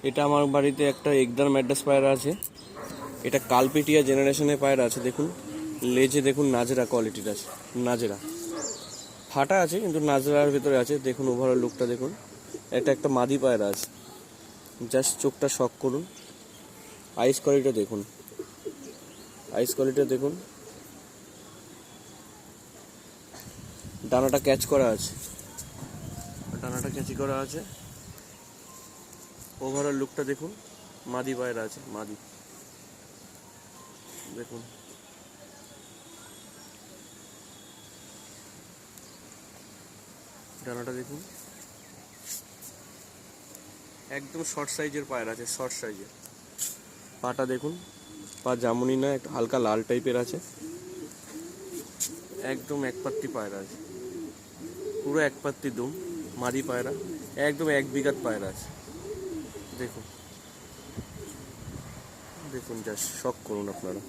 এটা আমার বাড়িতে একটা একদার ম্যাড্রাস পায়রা আছে। এটা কালপেটিয়া জেনারেশনের পায়রা আছে। দেখুন লেজে দেখুন নাজরা কোয়ালিটির আছে, নাজরা ফাটা আছে কিন্তু নাজরার ভিতরে আছে। দেখুন ওভারঅল লুকটা দেখুন। এটা একটা মাদি পায়রা আছে, জাস্ট চোখটা শক করুন। আইস কোয়ালিটিটা দেখুন, আইস কোয়ালিটিটা দেখুন। ডানাটা ক্যাচ করা আছে, ডানাটা ক্যাচি করা আছে। ওভারঅল লুকটা দেখুন। মাদি পায়রা আছে, মাদি দেখুন। ডানাটা দেখুন, একদম শর্ট সাইজের পায়রা আছে, শর্ট সাইজের। পাটা দেখুন, পা জামুনি না, একটু হালকা লাল টাইপের আছে। একদম একপাত্তি পায়রা আছে, পুরো একপাত্তি দুম, মাদি পায়রা। একদম 1 বিঘাত পায়রা আছে। দেখুন দেখুন, জাস্ট শক করুন আপনারা।